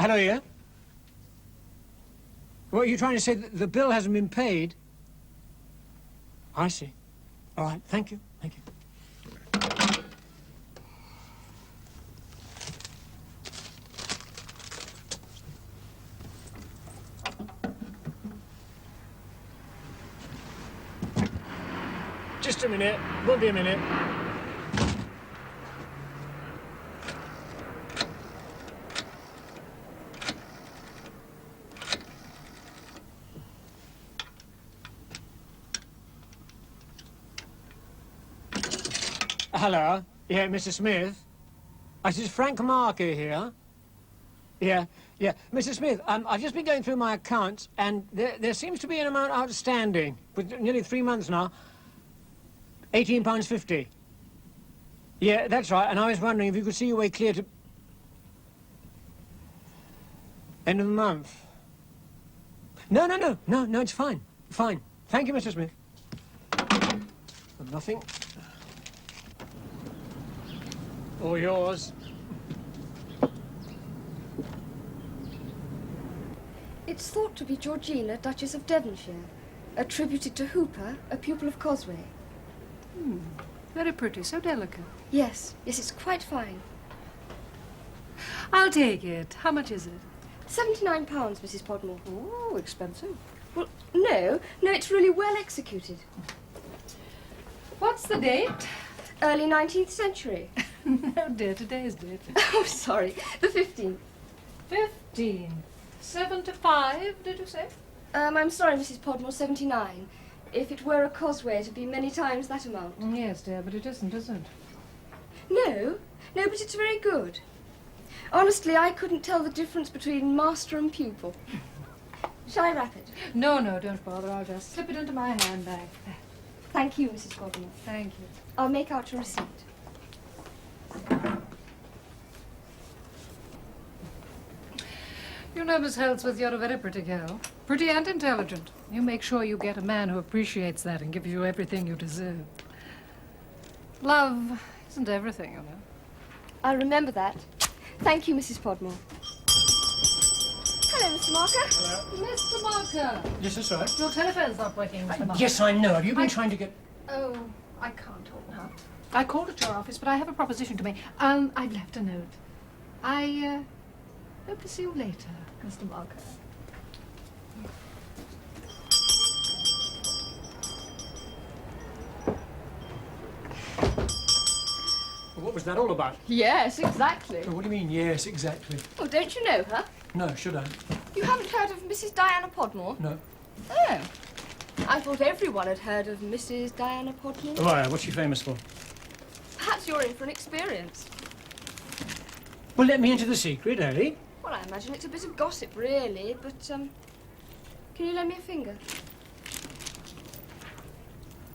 Hello, yeah? What, are you trying to say that the bill hasn't been paid? I see. All right, thank you, thank you. Just a minute, won't be a minute. Hello. Yeah, Mr. Smith. This is Frank Marker here. Yeah. Mr. Smith, I've just been going through my accounts, and there seems to be an amount outstanding, with nearly 3 months now. £18.50. Yeah, that's right, and I was wondering if you could see your way clear to... end of the month. No, it's fine. Fine. Thank you, Mr. Smith. Nothing. All yours. It's thought to be Georgina, Duchess of Devonshire, attributed to Hooper, a pupil of Cosway. Very pretty, so delicate. Yes, it's quite fine. I'll take it. How much is it? £79, Mrs. Podmore. Oh, expensive. Well, no, it's really well executed. What's the date? Early 19th century. No, dear, today's date. Oh, sorry, the 15th. 15. 75, did you say? I'm sorry, Mrs. Podmore, 79. If it were a Cosway, it'd be many times that amount. Yes, dear, but it isn't, is it? No, but it's very good. Honestly, I couldn't tell the difference between master and pupil. Shall I wrap it? No, don't bother. I'll just slip it into my handbag. Thank you, Mrs. Podmore. Thank you. I'll make out your receipt. You know, Miss Holdsworth, you're a very pretty girl. Pretty and intelligent. You make sure you get a man who appreciates that and gives you everything you deserve. Love isn't everything, you know. I'll remember that. Thank you, Mrs. Podmore. Hello, Mr. Marker. Hello. Mr. Marker! Yes, that's right. Your telephone's not working, Mr. Marker. Yes, I know. Have you been trying to get... Oh, I can't talk now. I called at your office, but I have a proposition to make. I've left a note. I hope to see you later, Mr. Marker. What was that all about? Yes, exactly. Oh, what do you mean, yes, exactly? Oh, don't you know her? No, should I? You haven't heard of Mrs. Diana Podmore? No. Oh. I thought everyone had heard of Mrs. Diana Podmore. Why, what's she famous for? Perhaps you're in for an experience. Well, let me into the secret, eh? Well, I imagine it's a bit of gossip, really, but, can you lend me a finger?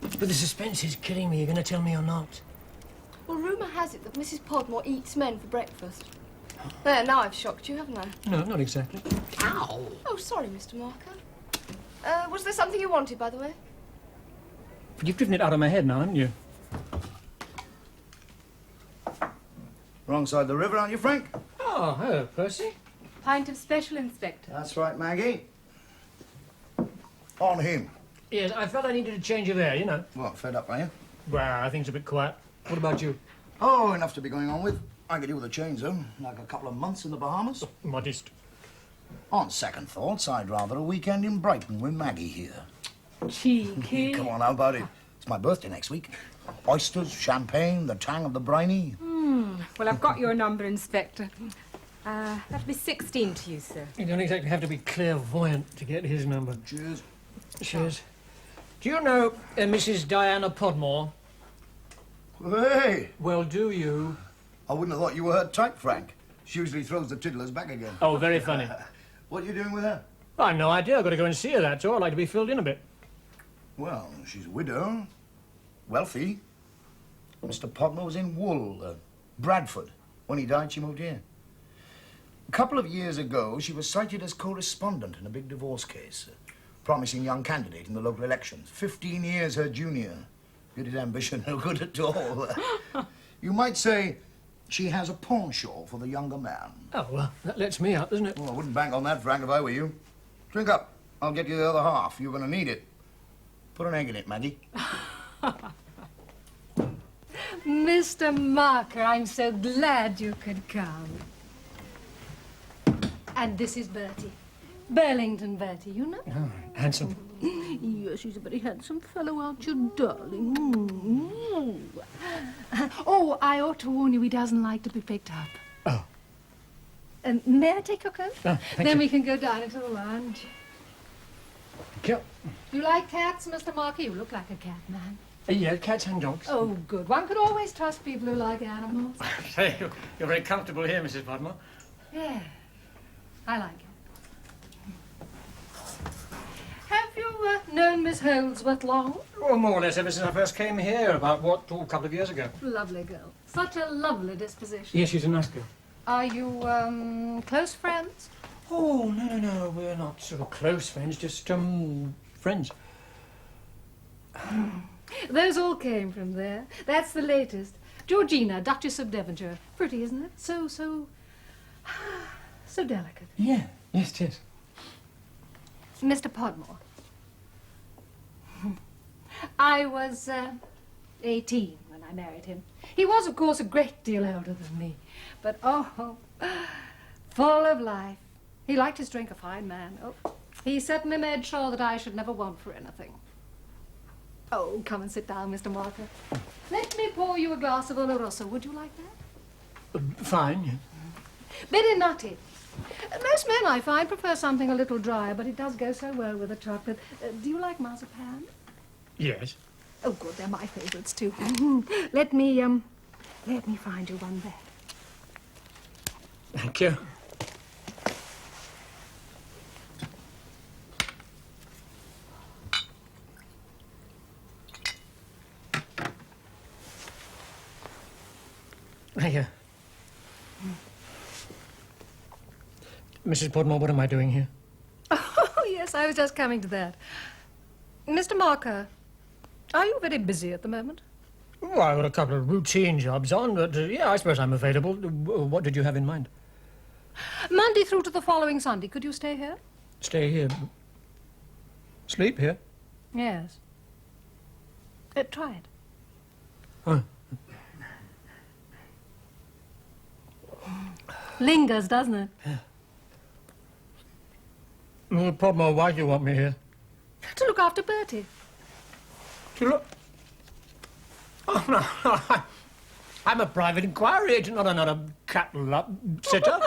But the suspense is killing me. You're going to tell me or not? Well, rumour has it that Mrs. Podmore eats men for breakfast. There, now I've shocked you, haven't I? No, not exactly. Ow! Oh, sorry, Mr. Marker. Was there something you wanted, by the way? You've driven it out of my head now, haven't you? Wrong side of the river, aren't you, Frank? Oh, hello, Percy. Pint of special, Inspector. That's right, Maggie. On him. Yes, I felt I needed a change of air, you know. What, fed up, are you? Well, I think it's a bit quiet. What about you? Oh, enough to be going on with. I could do with a change, though. Like a couple of months in the Bahamas. Modest. On second thoughts, I'd rather a weekend in Brighton with Maggie here. Cheeky. Come on, how about it? It's my birthday next week. Oysters, champagne, the tang of the briny. Well, I've got your number, Inspector. That'll be 16 to you, sir. You don't exactly have to be clairvoyant to get his number. Cheers. Cheers. Do you know Mrs. Diana Podmore? Hey! Well, do you? I wouldn't have thought you were her type, Frank. She usually throws the tiddlers back again. Oh, very funny. What are you doing with her? I've no idea. I've got to go and see her, that's all. I'd like to be filled in a bit. Well, she's a widow. Wealthy. Mr. Podmore was in Wool, Bradford. When he died, she moved here. A couple of years ago, she was cited as co-respondent in a big divorce case. Promising young candidate in the local elections. 15 years her junior. Good at ambition, no good at all. You might say She has a penchant for the younger man. Oh, well, that lets me up, doesn't it? Well, I wouldn't bank on that, Frank, if I were you. Drink up. I'll get you the other half. You're going to need it. Put an egg in it, Maggie. Mr. Marker, I'm so glad you could come. And this is Bertie. Burlington Bertie, you know? Oh, handsome. Yes, he's a very handsome fellow, aren't you, darling? Oh, I ought to warn you, he doesn't like to be picked up. Oh. May I take your coat? Oh, thank Then you. we can go down into the lounge. Thank you. Do you like cats, Mr. Marker? You look like a cat man. Yeah, cats and dogs. Oh, good. One could always trust people who like animals. Say, you're very comfortable here, Mrs. Podmore. Yeah, I like it. Have you known Miss Holdsworth long? Well, more or less ever since I first came here, about, what, a couple of years ago. Lovely girl. Such a lovely disposition. Yes, she's a nice girl. Are you, close friends? Oh, no, we're not sort of close friends, just, friends. Those all came from there. That's the latest. Georgina, Duchess of Devonshire. Pretty, isn't it? So delicate. Yeah, yes, it is. Mr. Podmore. I was 18 when I married him. He was, of course, a great deal older than me. But, oh, full of life. He liked his drink, a fine man. Oh, he certainly made sure that I should never want for anything. Oh, come and sit down, Mr. Marker. Let me pour you a glass of Oloroso. Would you like that? Fine, yeah. Very nutty. Most men, I find, prefer something a little drier, but it does go so well with the chocolate. Do you like marzipan? Yes. Oh, good. They're my favourites, too. Let me find you one there. Thank you. Here. Mrs. Podmore, what am I doing here? Oh, yes, I was just coming to that. Mr. Marker, are you very busy at the moment? Well, I've got a couple of routine jobs on, but yeah, I suppose I'm available. What did you have in mind? Monday through to the following Sunday. Could you stay here? Stay here. Sleep here? Yes. Try it. Oh. Lingers, doesn't it? Well, Podmore, why do you want me here? To look after Bertie. To look... Oh, no, I'm a private inquiry agent, not a cattle sitter.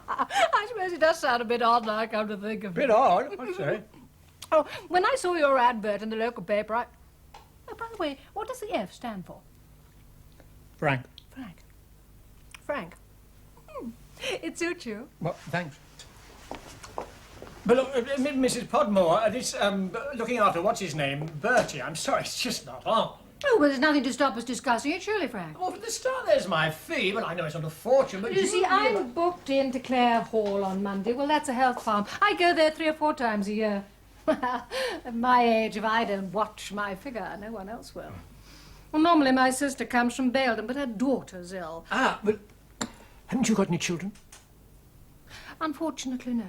I suppose it does sound a bit odd now, I come to think of it. Bit odd, I'd say. Oh, when I saw your advert in the local paper, I... Oh, by the way, what does the F stand for? Frank. Frank. Frank. It suits you. Well, thanks. But look, Mrs. Podmore, this, looking after what's-his-name, Bertie, I'm sorry, it's just not on. Oh, well, there's nothing to stop us discussing it, surely, Frank. Well, for the start, there's my fee, but I know it's not a fortune, but You see, I'm booked into Clare Hall on Monday. Well, that's a health farm. I go there 3 or 4 times a year. Well, at my age, if I don't watch my figure, no one else will. Well, normally my sister comes from Belden, but her daughter's ill. Ah, but haven't you got any children? Unfortunately, no.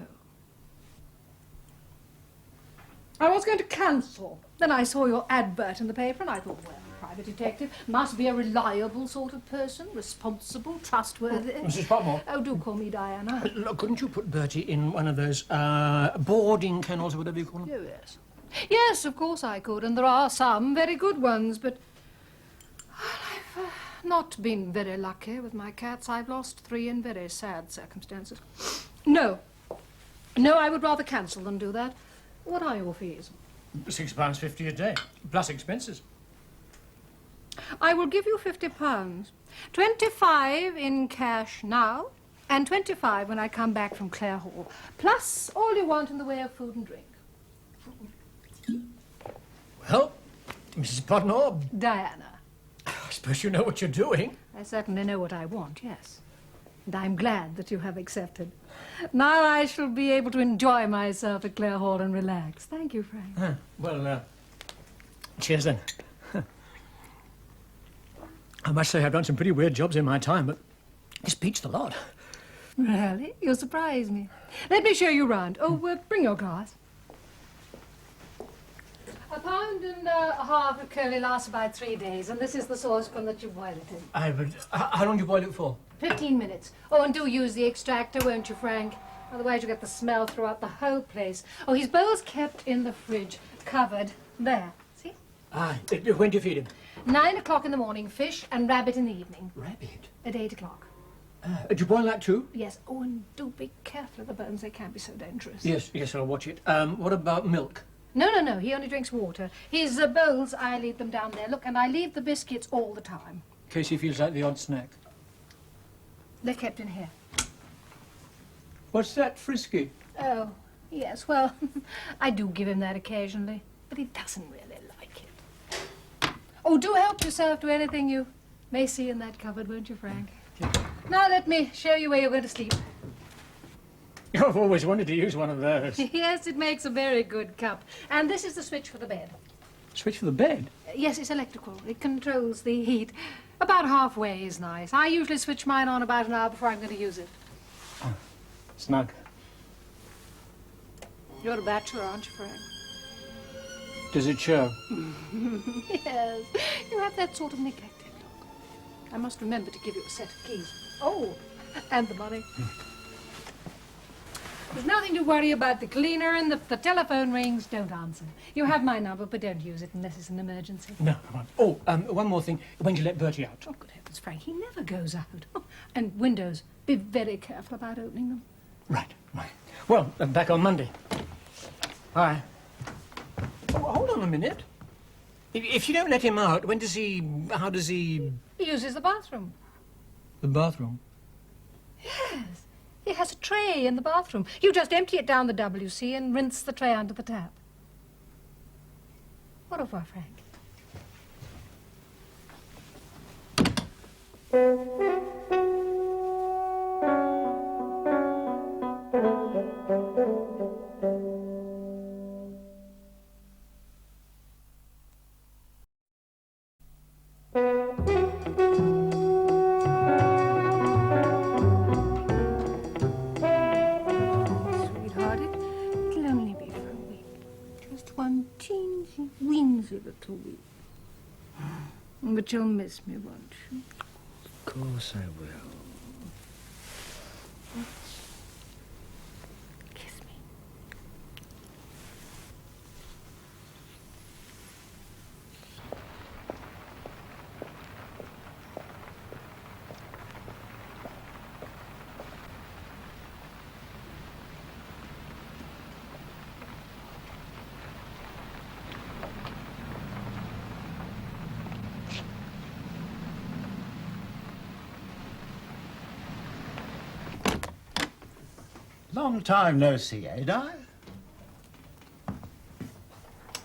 I was going to cancel. Then I saw your advert in the paper and I thought, well, private detective must be a reliable sort of person, responsible, trustworthy. Mrs. Podmore? Oh, do call me Diana. Look, couldn't you put Bertie in one of those, boarding kennels or whatever you call them? Oh, yes. Yes, of course I could, and there are some very good ones, but well, I've not been very lucky with my cats. I've lost 3 in very sad circumstances. No, I would rather cancel than do that. What are your fees? £6.50 a day, plus expenses. I will give you £50. 25 in cash now, and 25 when I come back from Clare Hall, plus all you want in the way of food and drink. Well, Mrs. Podmore, Diana. I suppose you know what you're doing. I certainly know what I want, yes. And I'm glad that you have accepted. Now I shall be able to enjoy myself at Clare Hall and relax. Thank you, Frank. Well, cheers then. I must say I've done some pretty weird jobs in my time, but It's beats the lot. Really? You'll surprise me. Let me show you round. Oh, bring your glass. £1.5 pounds of curly lasts about 3 days, and this is the saucepan that you boil it in. How long do you boil it for? 15 minutes. Oh, and do use the extractor, won't you, Frank? Otherwise you get the smell throughout the whole place. Oh, his bowl's kept in the fridge, covered. There. See? When do you feed him? 9 o'clock in the morning, fish, and rabbit in the evening. Rabbit? At 8 o'clock. Do you boil that too? Yes. Oh, and do be careful of the bones. They can be so dangerous. Yes, I'll watch it. What about milk? No. He only drinks water. His bowls, I leave them down there. Look, and I leave the biscuits all the time. In case he feels like the odd snack. They're kept in here. What's that, Frisky? Oh, yes, well, I do give him that occasionally, but he doesn't really like it. Oh, do help yourself to anything you may see in that cupboard, won't you, Frank? Yeah. Now let me show you where you're going to sleep. I've always wanted to use one of those. Yes, it makes a very good cup. And this is the switch for the bed. Switch for the bed? Yes, it's electrical. It controls the heat. About halfway is nice. I usually switch mine on about an hour before I'm going to use it. Snug. You're a bachelor, aren't you, Frank? Does it show? Yes. You have that sort of neglected look. I must remember to give you a set of keys. Oh, and the money. There's nothing to worry about. The cleaner, and if the telephone rings, don't answer. You have my number, but don't use it unless it's an emergency. No, I won't. Oh, one more thing. When do you let Bertie out? Oh, good heavens, Frank, he never goes out. Oh, and windows, be very careful about opening them. Right. Well, I'm back on Monday. Bye. Oh, hold on a minute. If you don't let him out, how does he... He uses the bathroom. The bathroom? Yes. He has a tray in the bathroom. You just empty it down the WC and rinse the tray under the tap. Au revoir, Frank. Little week. But you'll miss me, won't you? Of course I will. Kiss me. Long time no see, eh, Di?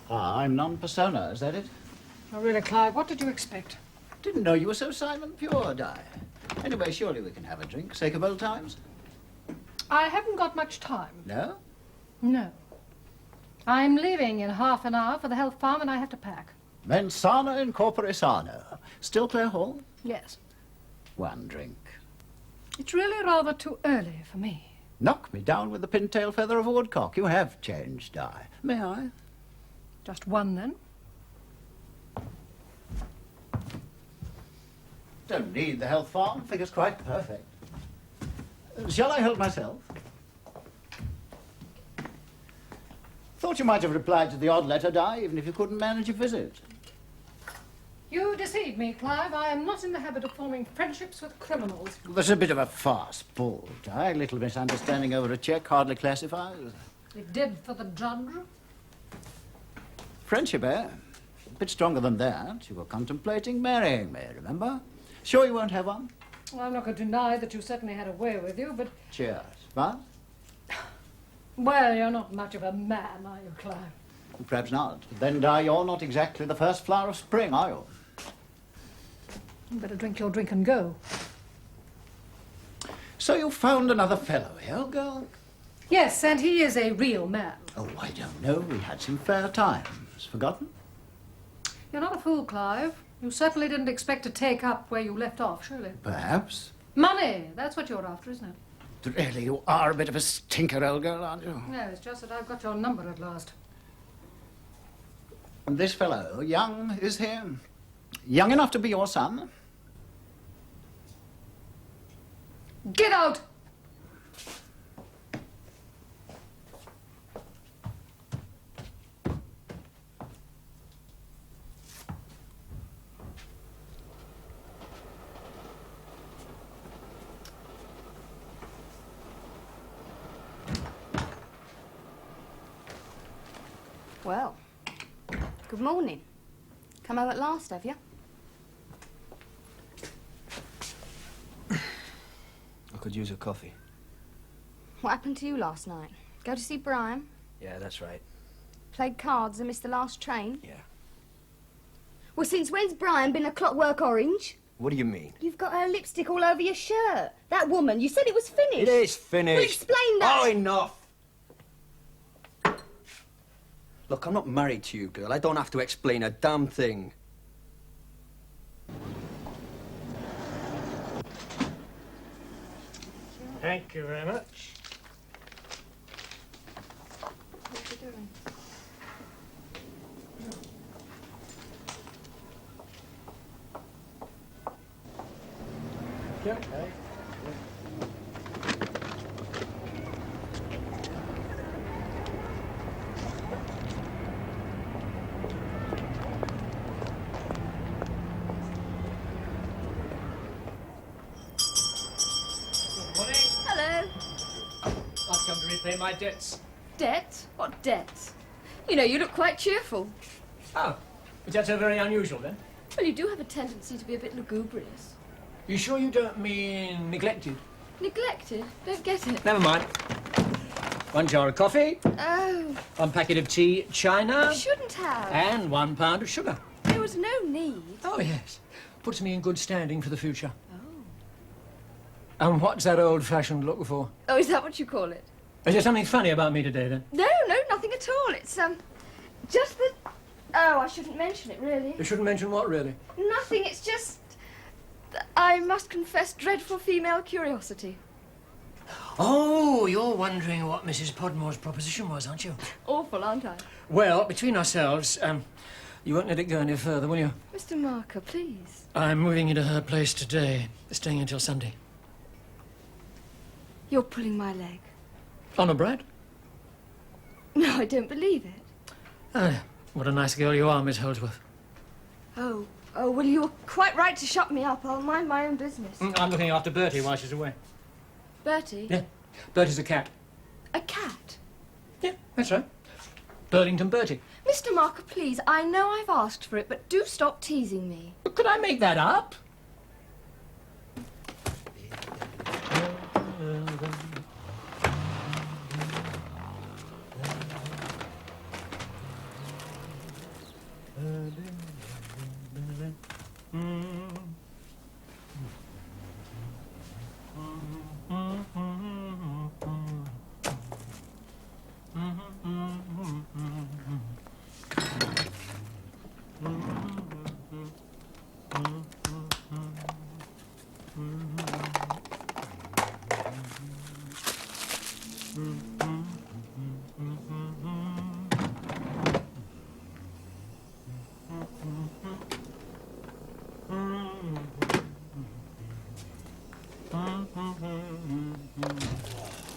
I'm non-persona, is that it? Oh, really, Clive, what did you expect? Didn't know you were so Simon Pure, Di. Anyway, surely we can have a drink, sake of old times. I haven't got much time. No? No. I'm leaving in half an hour for the health farm and I have to pack. Mens sana in corpore sano. Still Clare Hall? Yes. One drink. It's really rather too early for me. Knock me down with the pintail feather of a woodcock. You have changed, Di. May I? Just one, then. Don't need the health farm. Figure's quite perfect. Shall I help myself? Thought you might have replied to the odd letter, Di, even if you couldn't manage a visit. You deceive me, Clive. I am not in the habit of forming friendships with criminals. That's a bit of a farce, bull, Di. Little misunderstanding over a cheque hardly classifies. It did for the judge. Friendship, eh? A bit stronger than that. You were contemplating marrying me, remember? Sure you won't have one? Well, I'm not going to deny that you certainly had a way with you, but... Cheers. But? Well, you're not much of a man, are you, Clive? Perhaps not. Then, Di, you're not exactly the first flower of spring, are you? You better drink your drink and go. So you found another fellow here, girl? Yes, and he is a real man. Oh, I don't know. We had some fair times. Forgotten? You're not a fool, Clive. You certainly didn't expect to take up where you left off, surely. Perhaps. Money, that's what you're after, isn't it? Really, you are a bit of a stinker, old girl, aren't you? No, it's just that I've got your number at last. And this fellow, Young, is here. Young enough to be your son? Get out! Well, good morning. Come home at last, have you? I could use a coffee. What happened to you last night? Go to see Brian? Yeah, that's right. Played cards and missed the last train? Yeah. Well, since when's Brian been a Clockwork Orange? What do you mean? You've got her lipstick all over your shirt. That woman, you said it was finished. It is finished. Well, explain that. Oh, enough. Look, I'm not married to you, girl. I don't have to explain a damn thing. Thank you very much. What are you doing? Okay. Good morning. Hello. I've come to repay my debts. Debt? What debt? You know, you look quite cheerful. Oh, is that so very unusual then? Well, you do have a tendency to be a bit lugubrious. You sure you don't mean neglected? Neglected? Don't get it. Never mind. 1 jar of coffee, Oh, 1 packet of tea, china, you shouldn't have. and 1 pound of sugar. There was no need. Oh, yes. Puts me in good standing for the future. Oh. And what's that old-fashioned look for? Oh, is that what you call it? Is there something funny about me today, then? No, nothing at all. It's, just that... Oh, I shouldn't mention it, really. You shouldn't mention what, really? Nothing, it's just... I must confess dreadful female curiosity. Oh, you're wondering what Mrs. Podmore's proposition was, aren't you? Awful, aren't I? Well, between ourselves, you won't let it go any further, will you? Mr. Marker, please. I'm moving into her place today, staying until Sunday. You're pulling my leg. Honour bright? No, I don't believe it. Ah, what a nice girl you are, Miss Holdsworth. Oh, well, you were quite right to shut me up. I'll mind my own business. I'm looking after Bertie while she's away. Bertie? Yeah, Bertie's a cat. A cat? Yeah, that's right. Burlington Bertie. Mr. Marker, please, I know I've asked for it, but do stop teasing me. But could I make that up?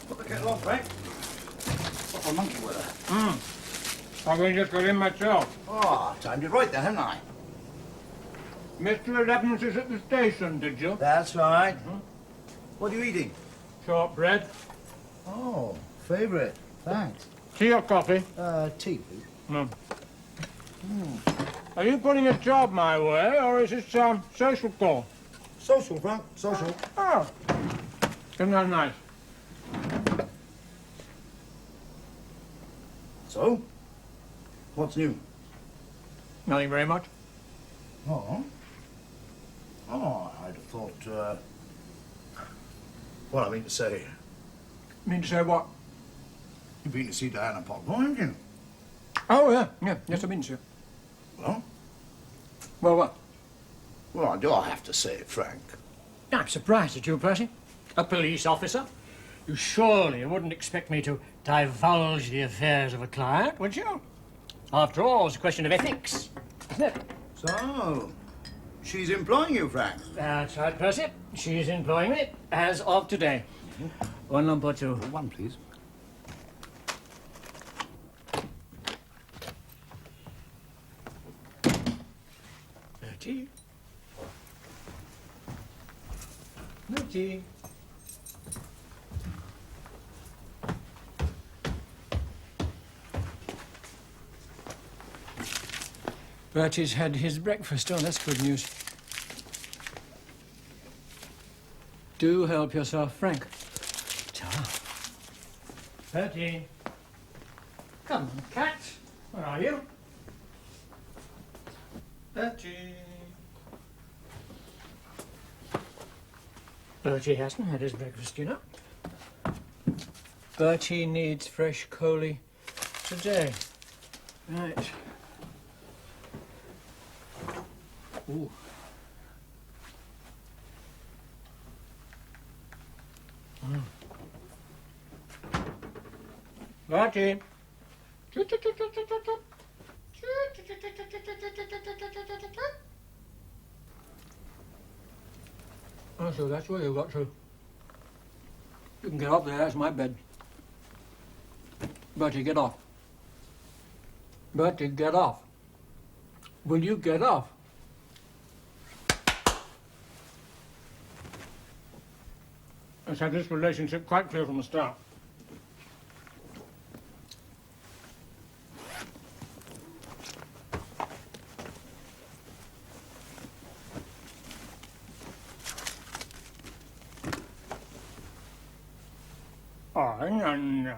Put the kettle on, Frank. What a monkey with her. I've only just got in myself. Oh, timed it right then, haven't I? Mr. Eleven's is at the station, did you? That's right. What are you eating? Shortbread. Oh, favourite. Thanks. Tea or coffee? Tea, please. No. Are you putting a job my way, or is this social call? Social, Frank. Social. Oh. Isn't that nice? So? What's new? Nothing very much. Oh. Oh, I'd have thought, well, I mean to say, Mean to say what? you've been to see Diana Podmore, haven't you? Oh, yeah. Yes, I've been to. Well, Well, what? well, do I have to say it, Frank? I'm surprised at you, Percy. A police officer? You surely wouldn't expect me to divulge the affairs of a client, would you? After all, it's a question of ethics, isn't it? So, she's employing you, Frank. That's right, Percy. She's employing me as of today. One lump or two. One, please. Tea. No tea. Bertie's had his breakfast. Oh, that's good news. Do help yourself, Frank. Ta. Bertie. Come on, cat. Where are you? Bertie. Bertie hasn't had his breakfast, you know. Bertie needs fresh coley today. Right. Ooh. Bertie. Oh, so that's where you got to. You can get off there, that's my bed. Bertie, get off. Bertie, get off. Will you get off? Let's have this relationship quite clear from the start. Oh, no.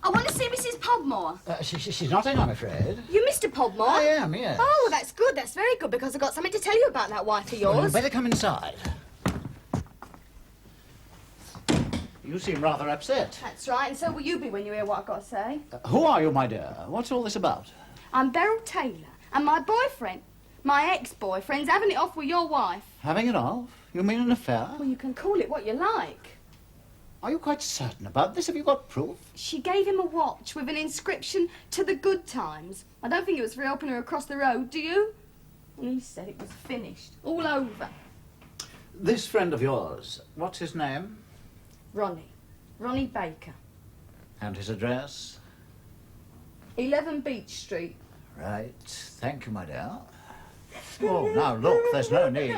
I want to see Mrs. Podmore. She's not in, I'm afraid. You Mr. Podmore? I am, yes. Oh, that's good. That's very good, because I've got something to tell you about that wife of Well, yours. you'd better come inside. You seem rather upset. That's right, and so will you be when you hear what I've got to say. Who are you, my dear? What's all this about? I'm Beryl Taylor, and my boyfriend, my ex-boyfriend's having it off with your wife. Having it off? You mean an affair? Well, you can call it what you like. Are you quite certain about this? Have you got proof? She gave him a watch with an inscription to the good times. I don't think it was for helping her across the road, do you? And he said it was finished, all over. This friend of yours, what's his name? Ronnie Baker. And his address? 11 Beach Street. Right. Thank you, my dear. Oh, now look, there's no need.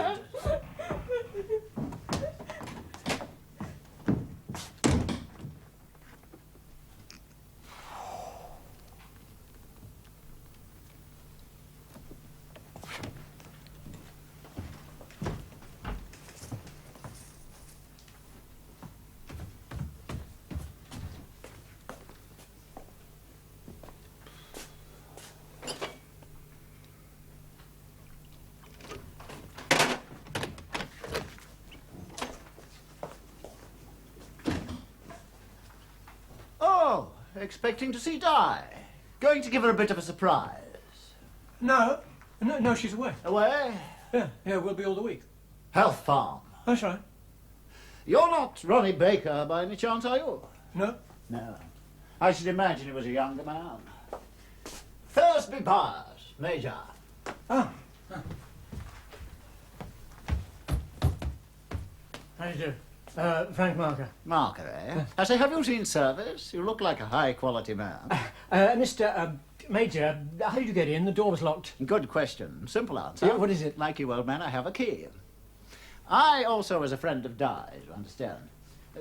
Oh, expecting to see Di. Going to give her a bit of a surprise. No, she's away. Away? Yeah, we'll be all the week. Health Farm. That's right. You're not Ronnie Baker by any chance, are you? No? No. I should imagine he was a younger man. Thursby Byers, Major. Oh. How do you do? Frank Marker. Marker, eh? I say, have you seen service? You look like a high-quality man. Mr. Major, how did you get in? The door was locked. Good question. Simple answer. Yeah, what is it? Like you, old man, I have a key. I also was a friend of Di's, you understand.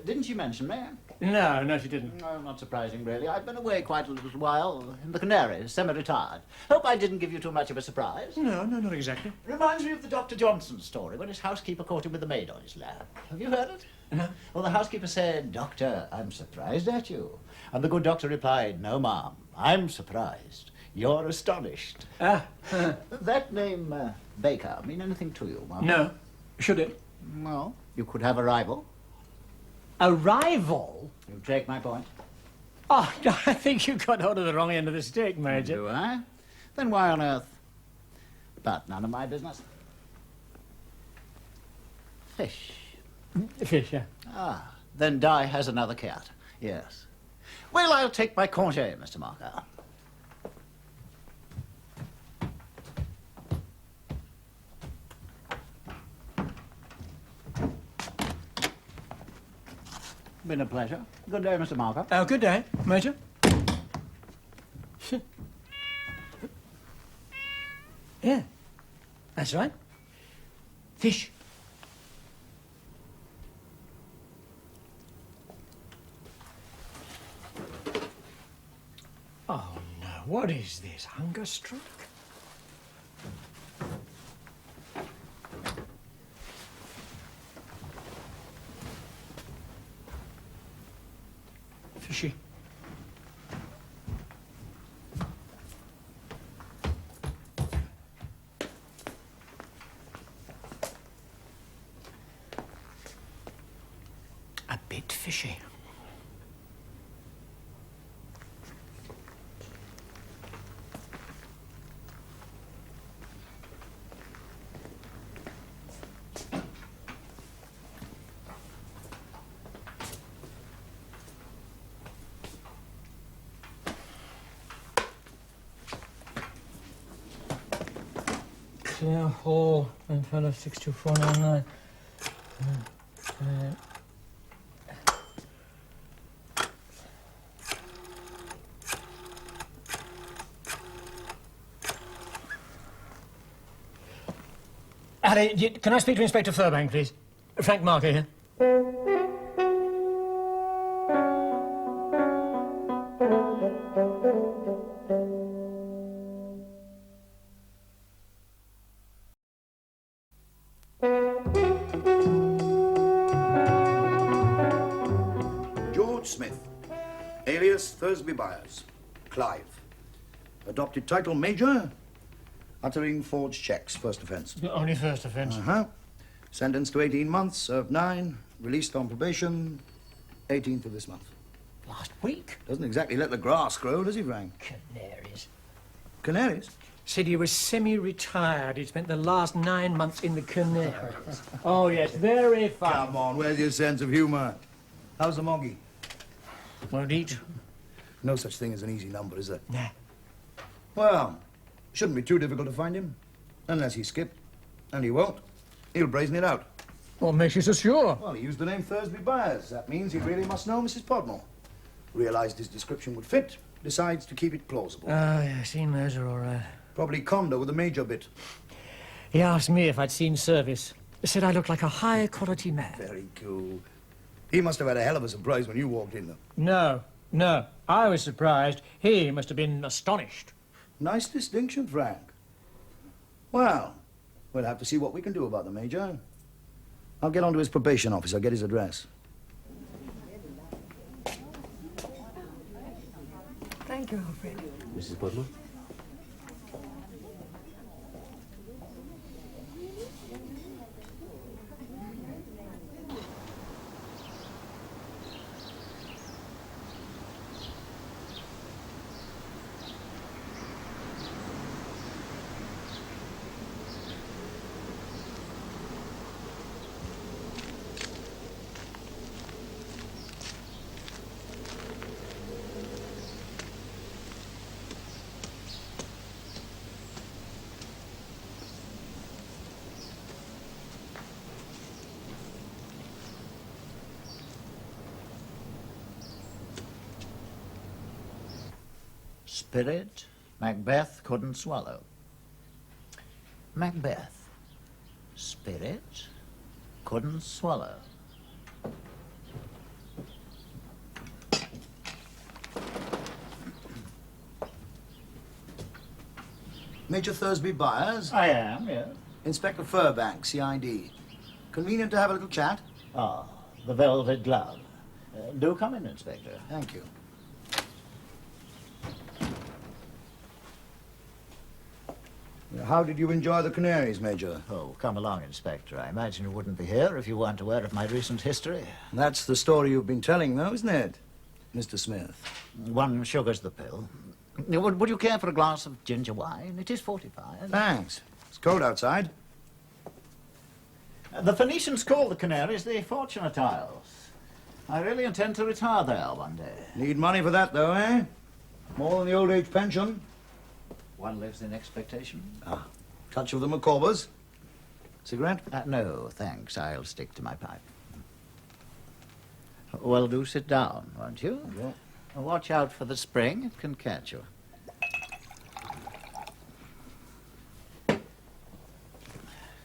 Didn't she mention me? No, she didn't. No, not surprising, really. I've been away quite a little while, in the Canaries, semi-retired. Hope I didn't give you too much of a surprise. No, not exactly. Reminds me of the Dr. Johnson story, when his housekeeper caught him with a maid on his lap. Have you heard it? No. Well, the housekeeper said, "Doctor, I'm surprised at you." And the good doctor replied, "No, ma'am, I'm surprised. You're astonished." That name, Baker, mean anything to you, ma'am? No. Should it? Well, you could have a rival. A rival? You take my point. Oh, I think you got hold of the wrong end of the stick, Major. Do I? Then why on earth? But none of my business. Fish. Fish, yeah. Ah, then Di has another cat. Yes. Well, I'll take my congé, Mr. Marker. Been a pleasure. Good day, Mr. Marker. Good day, Major. Yeah, that's right. Fish. Oh, no. What is this? Hunger strike? Fishy. A bit fishy. Clear hole in front of 62499. Ali, can I speak to Inspector Furbank, please? Frank Marker here. Smith, alias Thursby Byers, Clive. Adopted title Major, uttering forged checks, first offence. Only first offence. Sentenced to 18 months, served 9, released on probation, 18th of this month. Last week? Doesn't exactly let the grass grow, does he, Frank? Canaries. Canaries? Said he was semi-retired. He'd spent the last 9 months in the Canaries. Oh, yes, very fun. Come on, where's your sense of humour? How's the moggy? Won't eat. No such thing as an easy number, is there? Nah. Well, shouldn't be too difficult to find him. Unless he skipped. And he won't. He'll brazen it out. What makes you so sure? Well, he used the name Thursby Byers. That means he really must know Mrs. Podmore. Realized his description would fit. Decides to keep it plausible. Yeah, seen those are all right. Probably condo with a major bit. He asked me if I'd seen service. He said I looked like a high-quality man. Very cool. He must have had a hell of a surprise when you walked in, though. No. I was surprised. He must have been astonished. Nice distinction, Frank. Well, we'll have to see what we can do about the Major. I'll get on to his probation officer, get his address. Thank you, Alfred. Mrs. Podmore? Spirit, Macbeth couldn't swallow. Macbeth, spirit, couldn't swallow. Major Thursby Byers? I am, yes. Inspector Furbank, CID. Convenient to have a little chat? Ah, the velvet glove. Do come in, Inspector. Thank you. How did you enjoy the Canaries, Major? Oh, come along, Inspector. I imagine you wouldn't be here if you weren't aware of my recent history. That's the story you've been telling, though, isn't it, Mr. Smith? One sugar's the pill. Would you care for a glass of ginger wine? It is fortified. Thanks. It's cold outside. The Phoenicians call the Canaries the Fortunate Isles. I really intend to retire there one day. Need money for that, though, eh? More than the old age pension. One lives in expectation. Touch of the Micawbers. Cigarette? No, thanks. I'll stick to my pipe. Well, do sit down, won't you? Yeah. Watch out for the spring. It can catch you.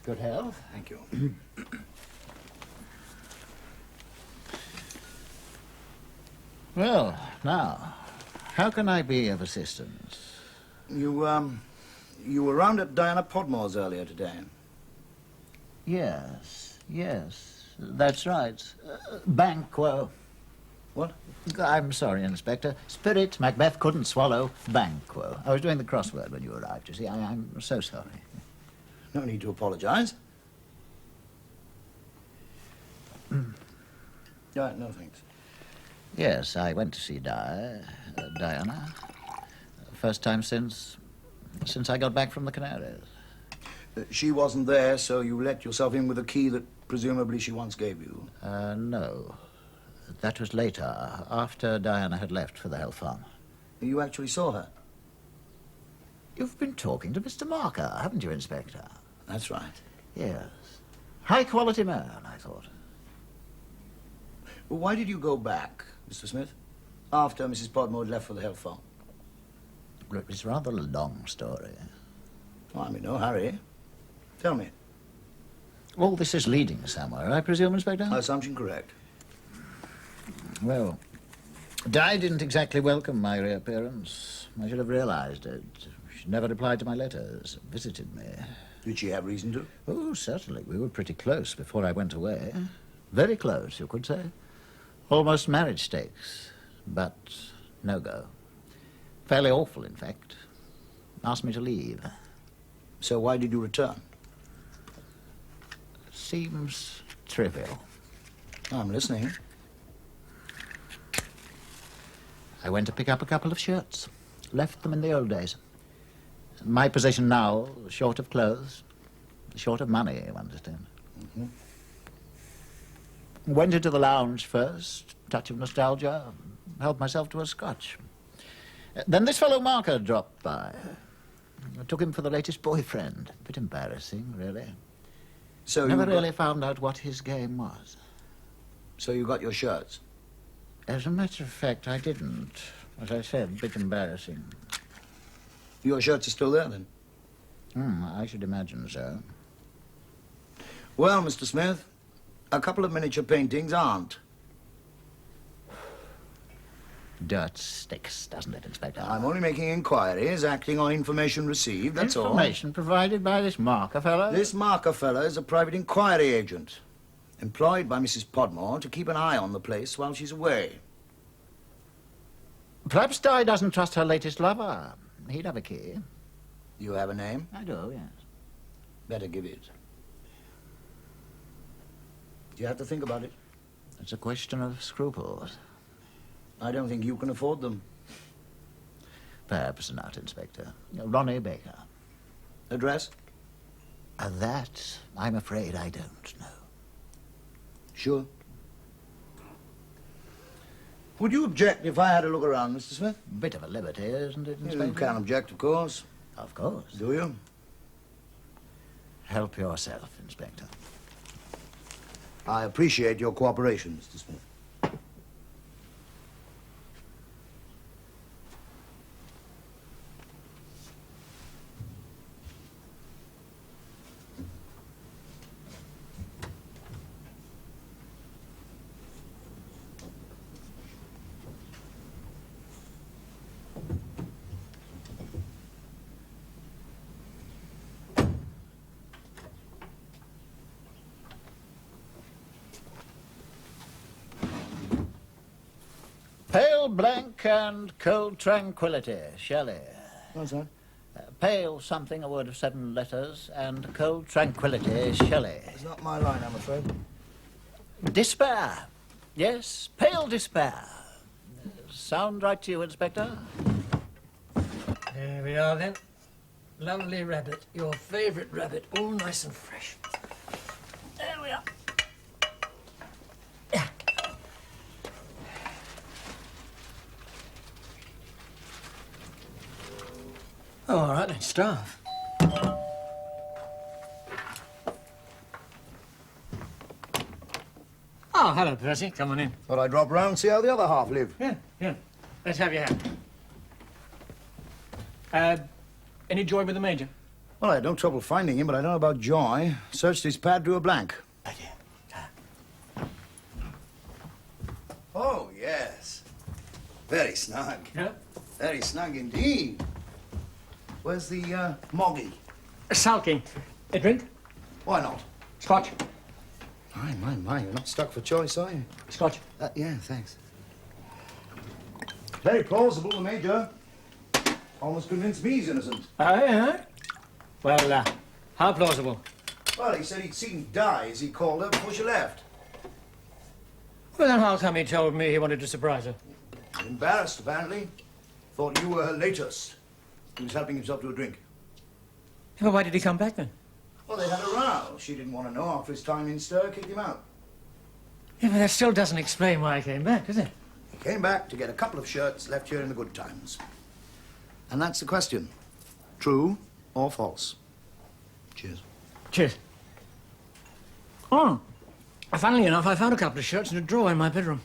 Good health. Thank you. Well, now, how can I be of assistance? You were round at Diana Podmore's earlier today. Yes, that's right. Banquo. What? I'm sorry, Inspector. Spirit, Macbeth couldn't swallow. Banquo. I was doing the crossword when you arrived, you see. I'm so sorry. No need to apologize. No, thanks. Yes, I went to see Diana. First time since I got back from the Canaries. She wasn't there, so you let yourself in with a key that presumably she once gave you. No. That was later, after Diana had left for the Health Farm. You actually saw her? You've been talking to Mr. Marker, haven't you, Inspector? That's right. Yes. High-quality man, I thought. Well, why did you go back, Mr. Smith, after Mrs. Podmore had left for the Health Farm? Look, it's rather a long story. Oh, I'm in no hurry. Tell me. All this is leading somewhere, I presume, Inspector? Assumption correct. Well, Di didn't exactly welcome my reappearance. I should have realized it. She never replied to my letters, visited me. Did she have reason to? Oh, certainly. We were pretty close before I went away. Very close, you could say. Almost marriage stakes, but no go. Fairly awful, in fact. Asked me to leave. So why did you return? Seems trivial. I'm listening. I went to pick up a couple of shirts. Left them in the old days. My position now, short of clothes, short of money, you understand. Mm-hmm. Went into the lounge first, touch of nostalgia, helped myself to a scotch. Then this fellow Marker dropped by. I took him for the latest boyfriend. A bit embarrassing, really. So Never you really found out what his game was. So you got your shirts? As a matter of fact, I didn't. As I said, a bit embarrassing. Your shirts are still there, then? I should imagine so. Well, Mr. Smith, a couple of miniature paintings aren't. Dirt sticks, doesn't it, Inspector? I'm only making inquiries, acting on information received, that's all. Information provided by this Marker fellow? This Marker fella is a private inquiry agent, employed by Mrs. Podmore to keep an eye on the place while she's away. Perhaps Di doesn't trust her latest lover. He'd have a key. You have a name? I do, yes. Better give it. You have to think about it. It's a question of scruples. I don't think you can afford them. Perhaps not, Inspector. Ronnie Baker. Address? That, I'm afraid I don't know. Sure. Would you object if I had a look around, Mr. Smith? Bit of a liberty, isn't it, Inspector? You can't object, of course. Of course. Do you? Help yourself, Inspector. I appreciate your cooperation, Mr. Smith. Pale blank and cold tranquility, Shelley. What's that? Pale something, a word of 7 letters, and cold tranquility, Shelley. It's not my line, I'm afraid. Despair. Yes, pale despair. Sound right to you, Inspector? There we are then. Lovely rabbit, your favourite rabbit, all nice and fresh. There we are. Yeah. Oh, all right then, starve. Oh, hello, Percy. Come on in. Thought I'd drop round and see how the other half live. Yeah. Let's have your hat. Any joy with the Major? Well, I had no trouble finding him, but I don't know about Joy. Searched his pad, drew a blank. Right here. Oh, yes. Very snug. Yeah? Very snug indeed. Where's the, Moggy? Sulking. A drink? Why not? Scotch. My, you're not stuck for choice, are you? Scotch. Yeah, thanks. Very plausible, the Major. Almost convinced me he's innocent. Oh, yeah? Well, how plausible? Well, he said he'd seen Di, as he called her, before she left. Well, then how come he told me he wanted to surprise her? Embarrassed, apparently. Thought you were her latest. He was helping himself to a drink. Well, why did he come back then? Well, they had a row. She didn't want to know. After his time in stir, kicked him out. Yeah, but that still doesn't explain why he came back, does it? He came back to get a couple of shirts left here in the good times. And that's the question. True or false? Cheers. Cheers. Oh, funnily enough, I found a couple of shirts in a drawer in my bedroom.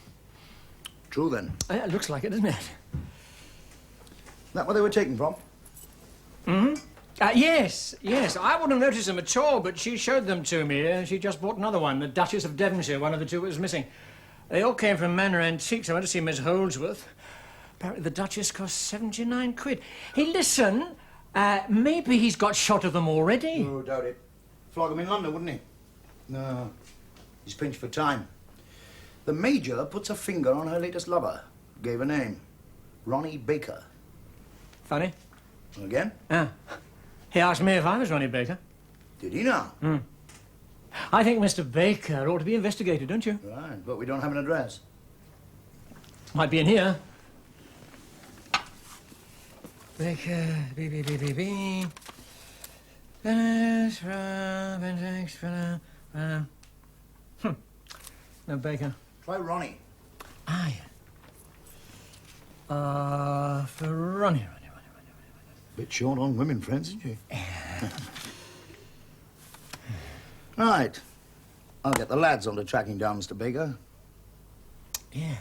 True, then. It looks like it, doesn't it? That where they were taken from? Yes. I wouldn't have noticed them at all, but she showed them to me. She just bought another one, the Duchess of Devonshire, one of the two was missing. They all came from Manor Antiques. I went to see Miss Holdsworth. Apparently the Duchess cost 79 quid. Hey, listen, maybe he's got shot of them already. Oh, doubt it. Flog him in London, wouldn't he? No. He's pinched for time. The Major puts a finger on her latest lover. Gave a name. Ronnie Baker. Funny. Again? He asked me if I was Ronnie Baker. Did he now? I think Mr. Baker ought to be investigated, don't you? Right, but we don't have an address. Might be in here. Baker, B. No Baker. Try Ronnie. Ah, yeah. For Ronnie. Bit short on women friends, isn't she? Right. I'll get the lads on to tracking down Mr. Baker. Yeah.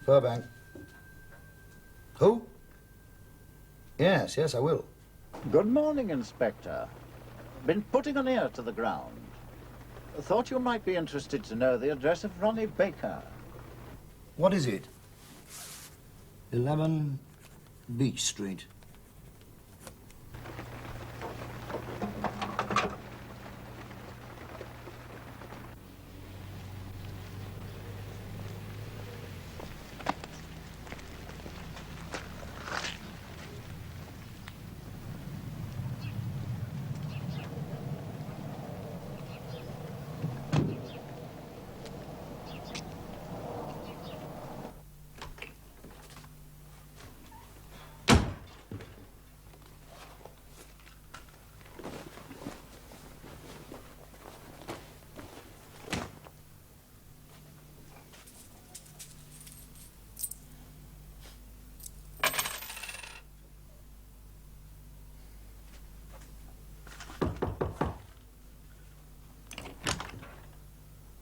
Burbank. Who? Yes, I will. Good morning, Inspector. Been putting an ear to the ground. Thought you might be interested to know the address of Ronnie Baker. What is it? 11 Beach Street.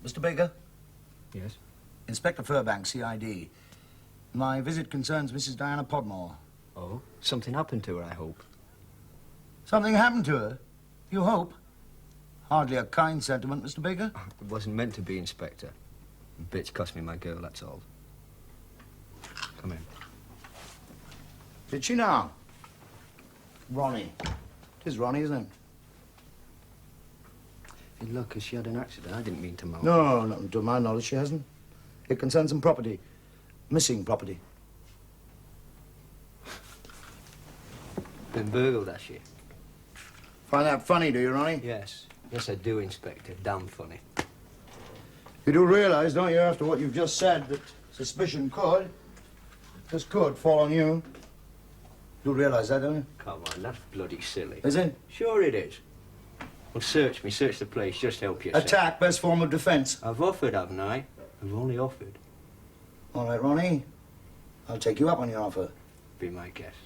Mr. Baker? Yes? Inspector Furbank, CID. My visit concerns Mrs. Diana Podmore. Oh, something happened to her, I hope. Something happened to her? You hope? Hardly a kind sentiment, Mr. Baker. It wasn't meant to be, Inspector. The bitch cost me my girl, that's all. Come in. Did she now? Ronnie. It is Ronnie, isn't it? Hey, look, has she had an accident? I didn't mean to moan. No, not to my knowledge, she hasn't. It concerns some property. Missing property. Been burgled, has she? Find that funny, do you, Ronnie? Yes. Yes, I do, Inspector. Damn funny. You do realise, don't you, after what you've just said, that suspicion could fall on you? You do realise that, don't you? Come on, that's bloody silly. Is it? Sure it is. Well, search me, search the place, just help yourself. Attack, best form of defence. I've offered, haven't I? I've only offered. All right, Ronnie. I'll take you up on your offer. Be my guest.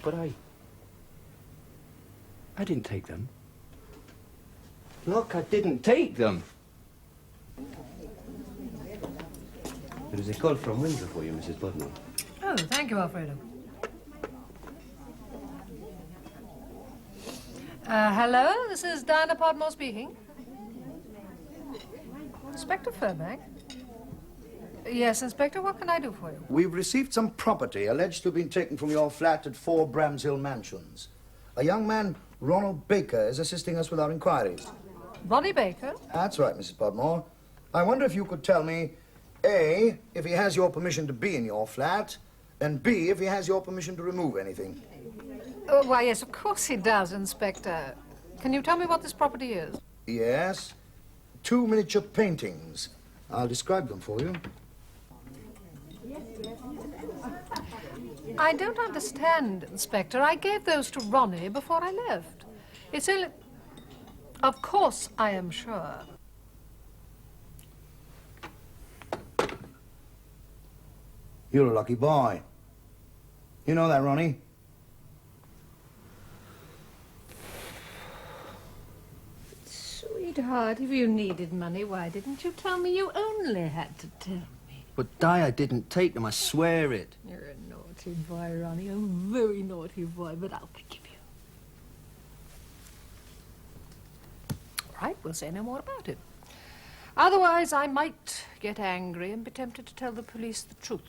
But I didn't take them. Look, I didn't take them. There is a call from Windsor for you, Mrs. Podmore. Oh, thank you, Alfredo. Hello, this is Diana Podmore speaking. Inspector Furbank? Yes, Inspector, what can I do for you? We've received some property alleged to have been taken from your flat at 4 Bramshill Mansions. A young man, Ronald Baker, is assisting us with our inquiries. Ronnie Baker? That's right, Mrs. Podmore. I wonder if you could tell me, A, if he has your permission to be in your flat, and B, if he has your permission to remove anything. Oh, why, yes, of course he does, Inspector. Can you tell me what this property is? Yes. 2 miniature paintings. I'll describe them for you. I don't understand, Inspector. I gave those to Ronnie before I left. It's only... Of course, I am sure. You're a lucky boy. You know that, Ronnie? Sweetheart, if you needed money, why didn't you tell me? You only had to tell me. But, Di, I didn't take them, I swear it. You're a naughty boy, Ronnie. A very naughty boy, but I'll forgive you. All right, we'll say no more about it. Otherwise, I might get angry and be tempted to tell the police the truth.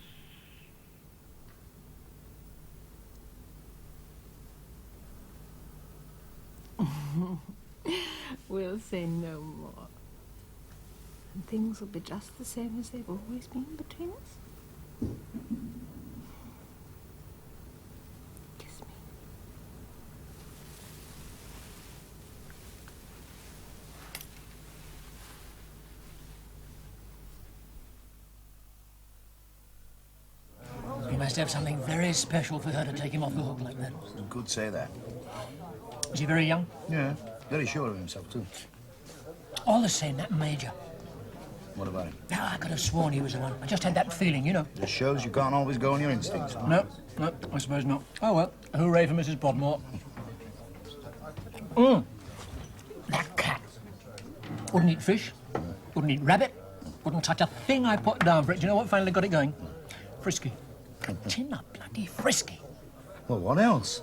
We'll say no more. And things will be just the same as they've always been between us. Kiss me. You must have something very special for her to take him off the hook like that. You could say that. Was he very young? Yeah, very sure of himself, too. All the same, that Major. What about him? Ah, I could have sworn he was the one. I just had that feeling, you know. Just shows you can't always go on your instincts. No, I suppose not. Oh, well, hooray for Mrs. Podmore. That cat. Wouldn't eat fish, wouldn't eat rabbit, wouldn't touch a thing I put down for it. Do you know what finally got it going? Frisky. Tin up, bloody frisky. Well, what else?